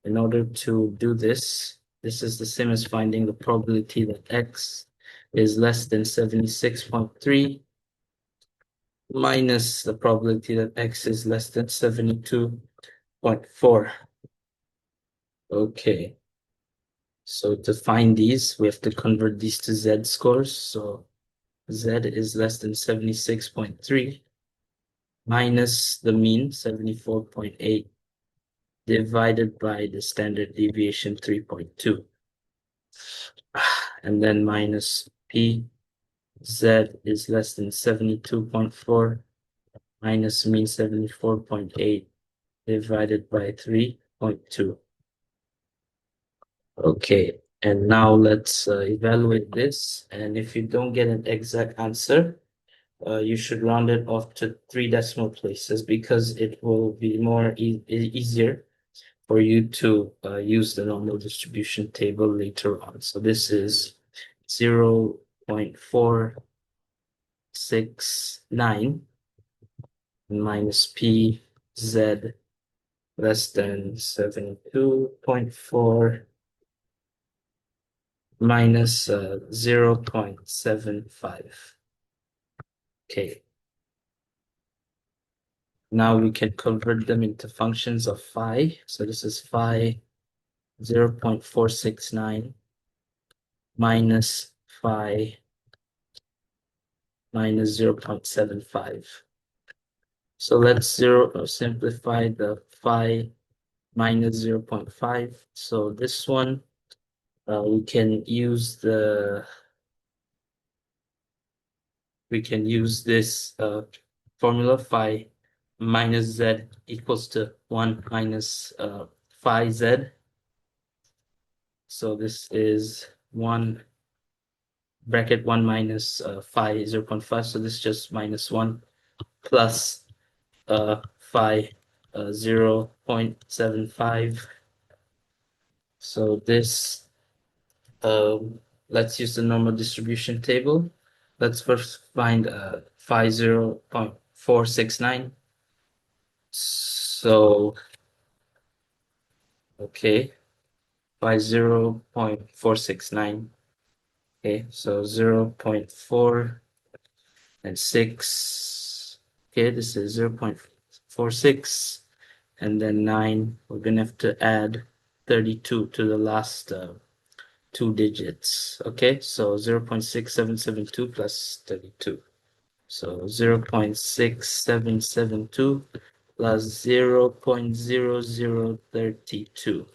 in order to do this, this is the same as finding the probability that x is less than 76.3 minus the probability that x is less than 72.4. Okay, so to find these, we have to convert these to z-scores. So z is less than 76.3 minus the mean, 74.8, divided by the standard deviation, 3.2. And then minus p, z is less than 72.4 minus mean 74.8 divided by 3.2. Okay, and now let's evaluate this. And if you don't get an exact answer, you should round it off to 3 decimal places because it will be more easier for you to use the normal distribution table later on. So this is 0.469 minus p z less than 72.4 minus 0.75. Okay. Now we can convert them into functions of phi. So this is phi 0.469 minus phi minus 0.75. So let's simplify the phi minus 0.5. So this one, we can use this formula phi minus z equals to 1 minus phi z. So this is 1 bracket 1 minus phi 0.5. So this is just minus 1 plus phi 0.75. So this, let's use the normal distribution table. Let's first find phi 0.469. So okay, by 0.469. Okay, so 0.4 and 6. Okay, this is 0.46, and then 9. We're gonna have to add 32 to the last two digits. Okay, so 0.6772 plus 32. So 0.6772 plus 0.0032.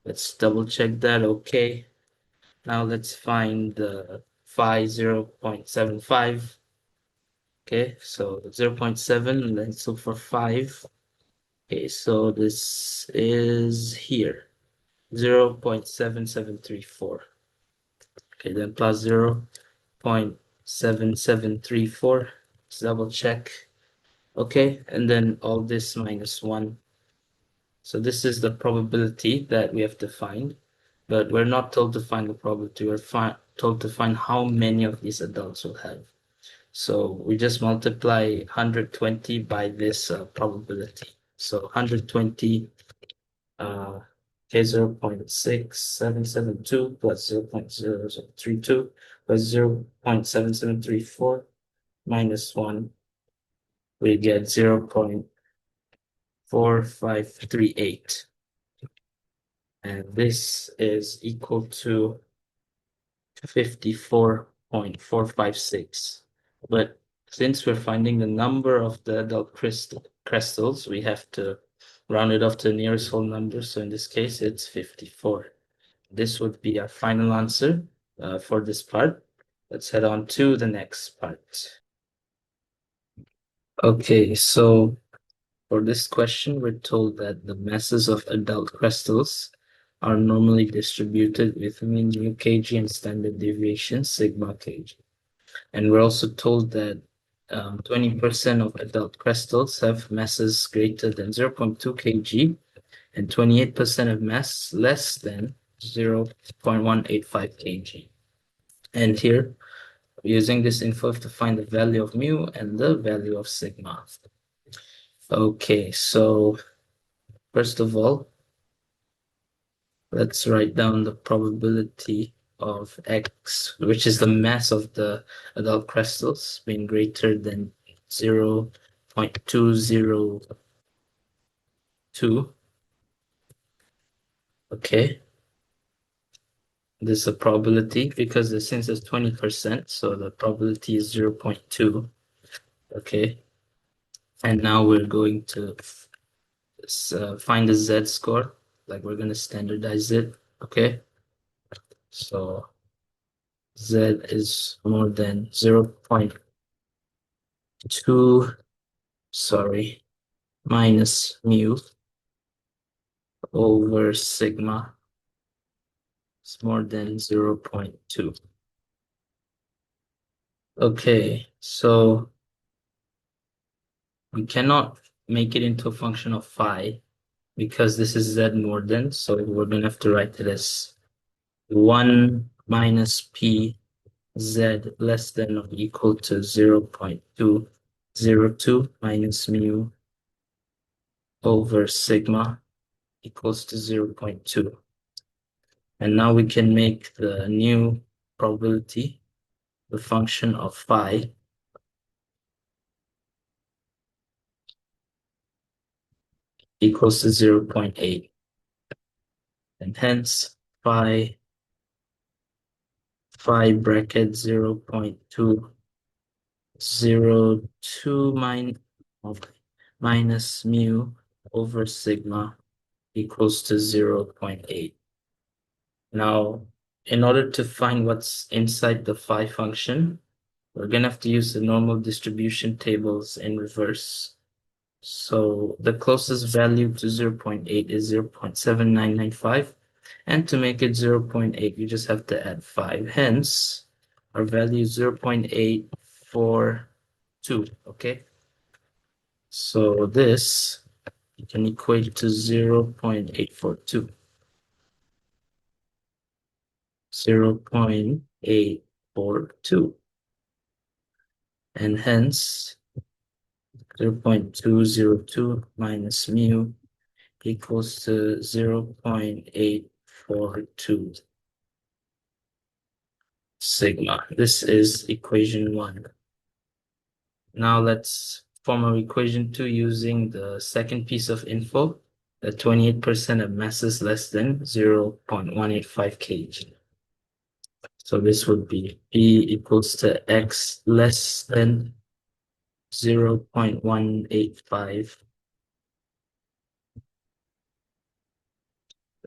Let's double check that. Okay. Now let's find the phi 0.75. Okay, so 0.7, let's look for 5. Okay, so this is here, 0.7734. Okay, then plus 0.7734. Let's double check. Okay, and then all this minus 1. So this is the probability that we have to find, but we're not told to find the probability. We're told to find how many of these adults will have. So we just multiply 120 by this probability. So 120, okay, 0.6772 plus 0.0032 plus 0.7734 minus 1, we get 0.4538. And this is equal to 54.456. But since we're finding the number of the adult crystals, we have to round it off to the nearest whole number. So in this case, it's 54. This would be our final answer for this part. Let's head on to the next part. Okay, so for this question, we're told that the masses of adult crystals are normally distributed with mean mu kg and standard deviation sigma kg. And we're also told that 20% of adult crystals have masses greater than 0.2 kg and 28% of mass less than 0.185 kg. And here, using this info to find the value of mu and the value of sigma. Okay, so first of all, let's write down the probability of X, which is the mass of the adult crystals being greater than 0.202. Okay, this is a probability because since it's 20%, so the probability is 0.2. Okay, and now we're going to find the Z score, like we're going to standardize it. Okay, so Z is more than 0.2, sorry, minus mu over sigma is more than 0.2. Okay, so we cannot make it into a function of phi because this is Z more than, so we're going to have to write it as 1 minus P Z less than or equal to 0.202 minus mu over sigma equals to 0.2. And now we can make the new probability the function of phi equals to 0.8. And hence phi bracket 0.202 minus mu over sigma equals to 0.8. Now, in order to find what's inside the phi function, we're going to have to use the normal distribution tables in reverse. So the closest value to 0.8 is 0.7995. And to make it 0.8, you just have to add 5. Hence, our value is 0.842, okay? So this you can equate to 0.842. 0.842. And hence, 0.202 minus mu equals to 0.842 sigma. This is equation 1. Now let's form our equation 2 using the second piece of info, that 28% of masses less than 0.185 kg. So this would be P equals to X less than 0.185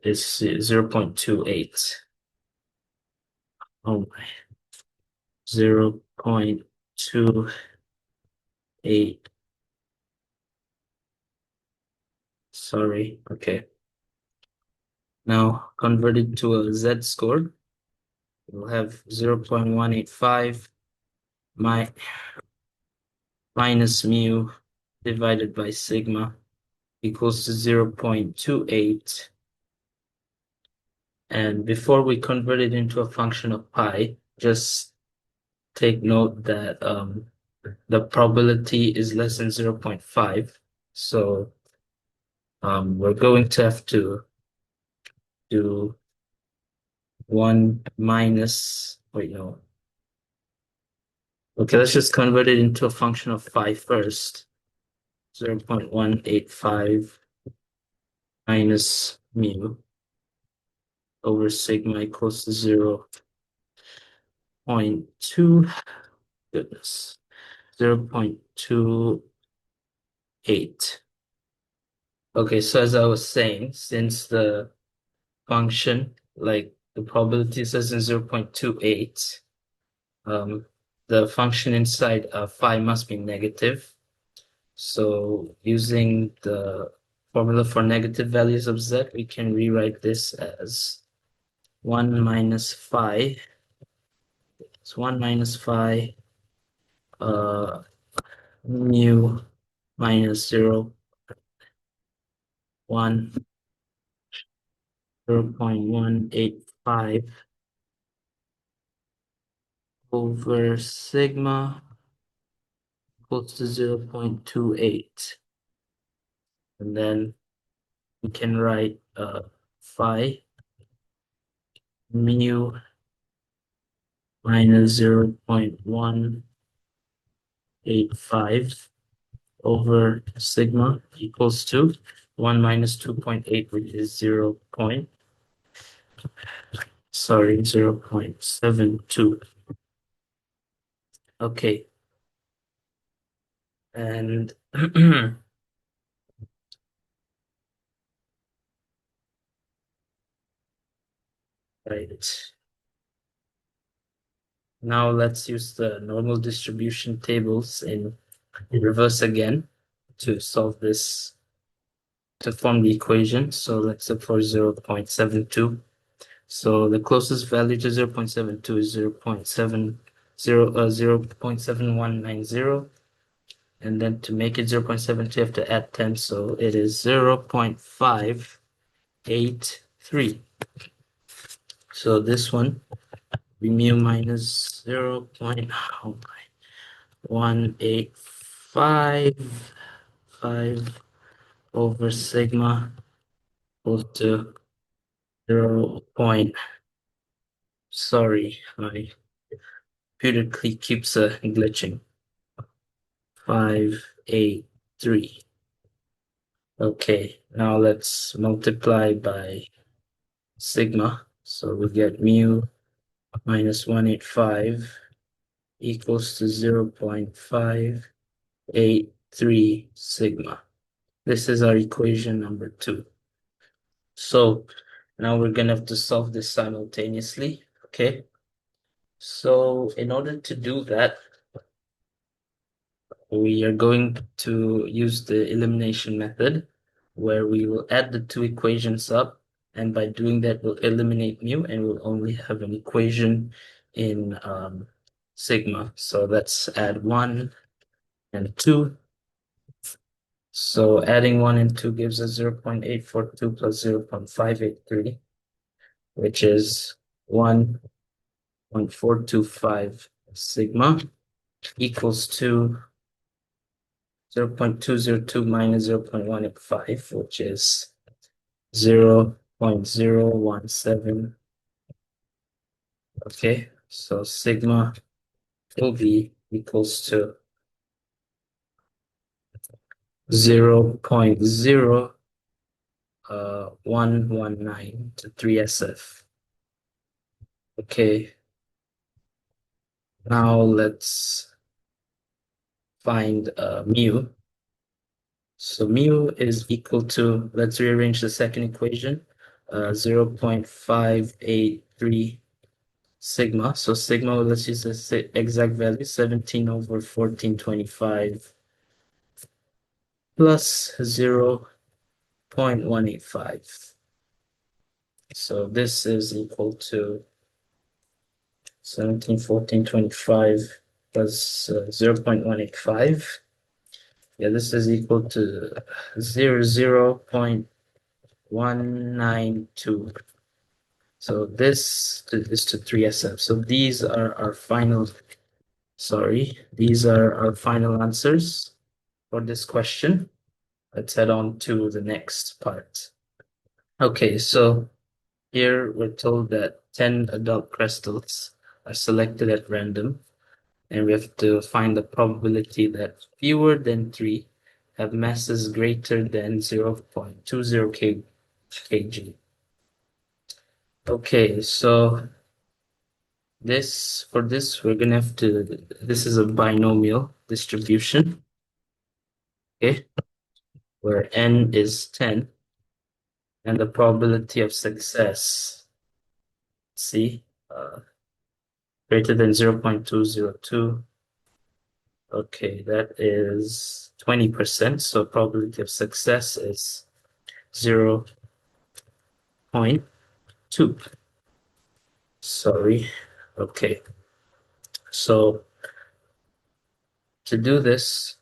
is 0.28. Oh my, 0.28. Sorry, okay. Now converted to a Z score, we'll have 0.185 minus mu divided by sigma equals to 0.28. And before we convert it into a function of pi, just take note that the probability is less than 0.5. So we're going to have to do 1 minus, wait, no. Okay, let's just convert it into a function of pi first. 0.185 minus mu over sigma equals to 0.2, goodness, 0.28. Okay, so as I was saying, since the function, like the probability says in 0.28, the function inside phi must be negative. So using the formula for negative values of z, we can rewrite this as 1 minus phi. It's 1 minus phi mu minus 0.185 over sigma equals to 0.28. And then we can write phi mu minus 0.185 over sigma equals to 1 minus 2.8, which is 0.72. Okay. And right. Now let's use the normal distribution tables in reverse again to solve this, to form the equation. So let's look for 0.72. So the closest value to 0.72 is 0.7190. And then to make it 0.72, you have to add 10. So it is 0.583. So this one, mu minus 0.185 over sigma equals to 0. Sorry, my computer keeps glitching. 583. Okay, now let's multiply by sigma. So we get mu minus 185 equals to 0.583 sigma. This is our equation number 2. So now we're gonna have to solve this simultaneously, okay? So in order to do that, we are going to use the elimination method, where we will add the two equations up, and by doing that, we'll eliminate mu, and we'll only have an equation in sigma. So let's add 1 and 2. So adding 1 and 2 gives us 0.842 plus 0.583, which is 1.425 sigma equals to 0.202 minus 0.185, which is 0.017. Okay, so sigma will be equals to 0.0119 to 3SF. Okay, now let's find mu. So mu is equal to, let's rearrange the second equation, 0.583 sigma. So sigma, let's use the exact value, 17 over 1425 plus 0.185. So this is equal to 17, 14, 25 plus 0.185. Yeah, this is equal to 0.192. So this is to 3SF. So these are our final, these are our final answers for this question. Let's head on to the next part. Okay, so here we're told that 10 adult crystals are selected at random, and we have to find the probability that fewer than 3 have masses greater than 0.20 kg. Okay, so for this we're gonna have to, this is a binomial distribution, okay, where n is 10, and the probability of success, see, greater than 0.202. Okay, that is 20%, so probability of success is 0.2. Sorry. Okay. So to do this,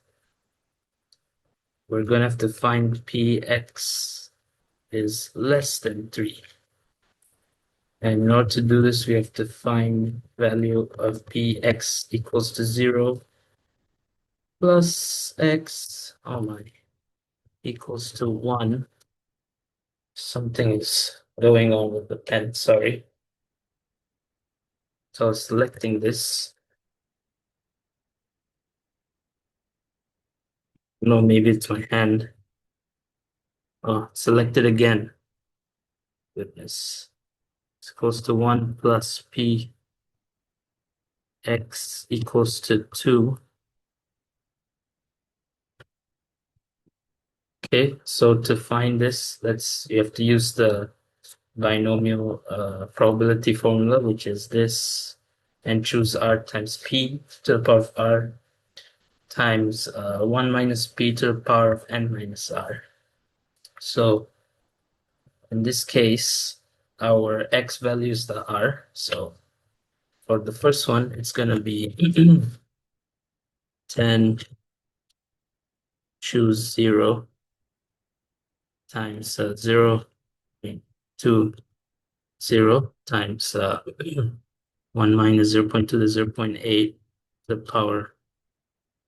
we're going to have to find px is less than 3. And in order to do this, we have to find value of px equals to 0 plus x, oh my, equals to 1. Something is going on with the pen, sorry. So selecting this, no, maybe it's my hand. Oh, select it again. Goodness. It's equals to 1 plus p x equals to 2. Okay, so to find this, you have to use the binomial probability formula, which is this, and choose r times p to the power of r times 1 minus p to the power of n minus r. So in this case, our x value is the r. So for the first one, it's going to be 10, choose 0 times 0.20 times 1 minus 0.2 to 0.8 to the power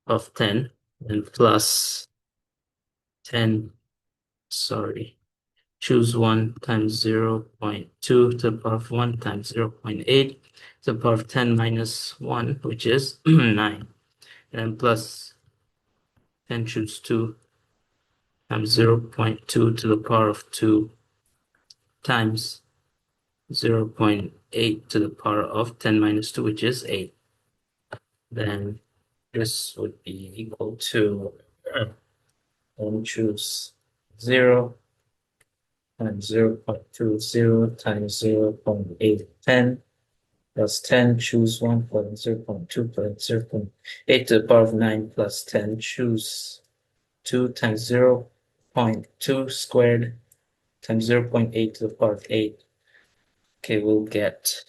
of 10, and plus 10, choose 1 times 0.2 to the power of 1 times 0.8 to the power of 10 minus 1, which is 9. And plus 10, choose 2 times 0.2 to the power of 2 times 0.8 to the power of 10 minus 2, which is 8. Then this would be equal to, and choose 0 times 0.20 times 0.810 plus 10, choose 1 plus 0.2 plus 0.8 to the power of 9 plus 10, choose 2 times 0.2 squared times 0.8 to the power of 8. Okay, we'll get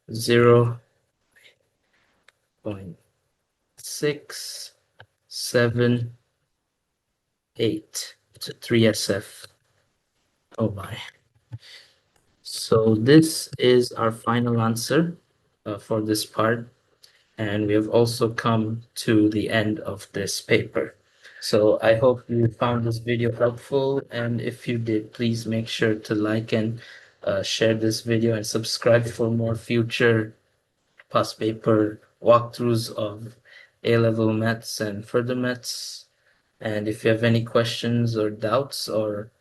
0.678 to 3SF. Oh my. So this is our final answer for this part. And we have also come to the end of this paper. So I hope you found this video helpful, and if you did, please make sure to like and share this video and subscribe for more future past paper walkthroughs of A-level maths and further maths. And if you have any questions or doubts or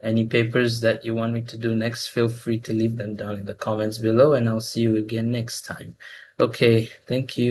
any papers that you want me to do next, feel free to leave them down in the comments below, and I'll see you again next time. Okay, thank you.